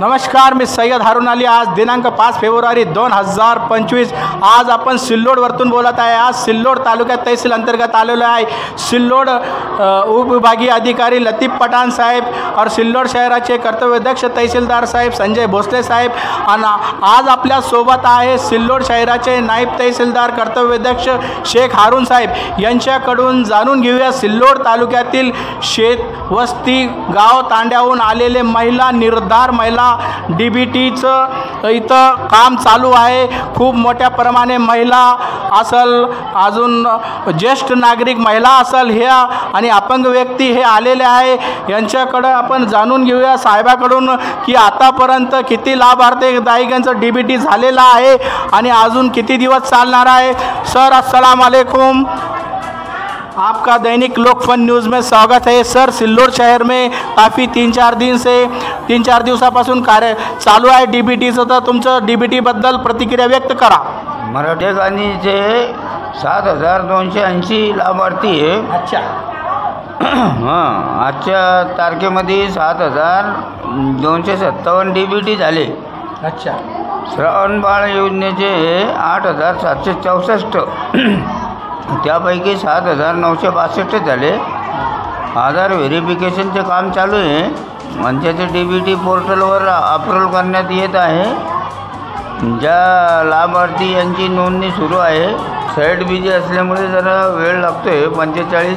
नमस्कार, मी सय्यद हारून अली। आज दिनांक 5 फेब्रुवारी 2025 आज आपण सिल्लोडवरतून बोलत आहे। आज सिल्लोड तालुक्यात तहसील अंतर्गत आलेलो आहे। सिल्लोड उपविभागीय अधिकारी लतीफ पठाण साहेब और सिल्लोड शहराचे कर्तव्यदक्ष तहसीलदार साहेब संजय भोसले साहेब आणि आज आपल्या सोबत आहे सिल्लोड शहराचे नायब तहसीलदार कर्तव्यदक्ष शेख हारून साहेब यांच्याकडून जाणून घेऊया सिल्लोड तालुक्यातील शेत वस्ती गाव तांड्याहून आलेले महिला निर्धार महिला DBTचं इथं काम चालू आहे। खूप मोठ्या प्रमाणे महिला असल, अजून ज्येष्ठ नागरिक महिला असल ह्या आणि अपंग व्यक्ती हे आलेले आहे। यांच्याकडे आपण जाणून घेऊया साहेबाकडून की आतापर्यंत किती लाभार्थीदायकांचं DBT झालेला आहे आणि अजून किती दिवस चालणार आहे। सर अस्सलाम वालेकुम, आपका दैनिक लोकफन न्यूज़ में स्वागत है। सर, सिल्लोड शहर में काफ़ी 3-4 दिवसापासून कार्य चालू आहे DBTचं, तर तुमचं DBT बद्दल प्रतिक्रिया व्यक्त करा। मराठे गाणीचे 7280 लाभार्थी आहे। अच्छा। हां, आजच्या तारखेमध्ये 7257 DBT झाले। अच्छा। श्रावण बाळ योजनेचे 8764, त्यापैकी 7962 झाले। आधार व्हेरिफिकेशनचे काम चालू आहे आणि त्याचे DBT पोर्टलवर अप्रूव्ह करण्यात येत आहे। ज्या लाभार्थी यांची नोंदणी सुरू आहे, साईट बिझी असल्यामुळे जरा वेळ लागतो आहे। 45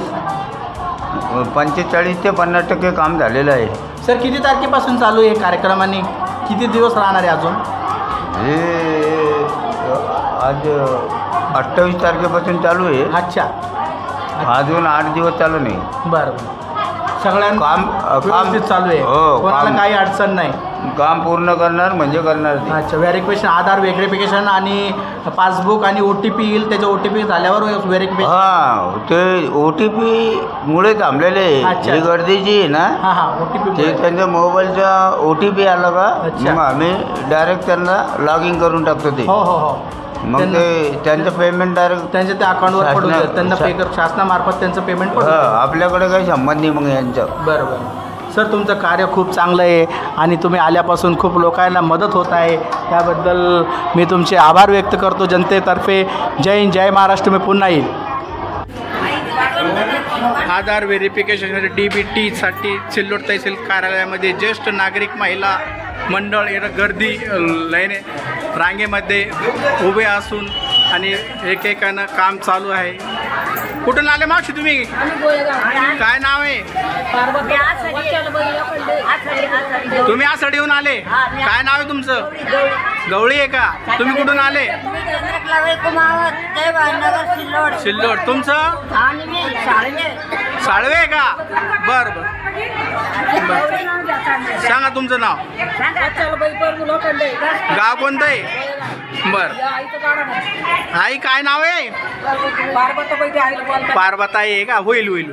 ते 50% काम झालेलं आहे। सर, किती तारखेपासून चालू आहे कार्यक्रम आणि किती दिवस राहणार आहे अजून? हे आज 28 तारखेपासून चालू आहे। अच्छा। अजून 8 दिवस चालू नाही। बरं, सगळ्यांना काम व्यवस्थित चालू आहे। हो, कोणाला काही अडचण नाही। काम पूर्ण करणार म्हणजे करणार ते। अच्छा, व्हेरिफिकेशन, आधार व्हेरिफिकेशन आणि पासबुक आणि OTP येईल, त्याचं OTP झाल्यावर व्हेरिफिकेशन। हां, ते OTP मुळे थांबलेले अच्छा। ही गर्दीची आहे ना। हां हां, OTP ते त्यांच्या मोबाईलचा OTP आला का अच्छा। मग आम्ही डायरेक्ट त्यांना लॉग इन करून टाकतो ते। हो हो हो, मग ते त्यांचं पेमेंट डायरेक्ट त्यांच्या त्या अकाउंटवर पडून जाईल, त्यांना पे कर, शासनामार्फत त्यांचं पेमेंट पडून जाईल। आपल्याकडे काही संबंध नाही मग यांचं। बरं बरं। सर, तुमचं कार्य खूप चांगलं आहे आणि तुम्ही आल्यापासून खूप लोकांना मदत होत आहे, त्याबद्दल मी तुमचे आभार व्यक्त करतो जनतेतर्फे। जय हिंद, जय महाराष्ट्र। मी पुन्हा येईल। आधार व्हेरिफिकेशन DBTसाठी सिल्लोड तहसील कार्यालयामध्ये ज्येष्ठ नागरिक महिला मंडळ गर्दी लाईने रांगेमध्ये उभे असून आणि एकेकानं काम चालू आहे। कुठून आले मावशी तुम्ही? काय नाव आहे? तुम्ही आसडीहून आले? काय नाव आहे तुमचं? गवळी आहे का? तुम्ही कुठून आले? सिल्लोड। तुमचं साळवे आहे का? बरं बरं, सांगा तुमचं नाव। गाव कोणतं आहे? बरं, आई काय नाव आहे? पार्वताई आहे का? होईल होईल।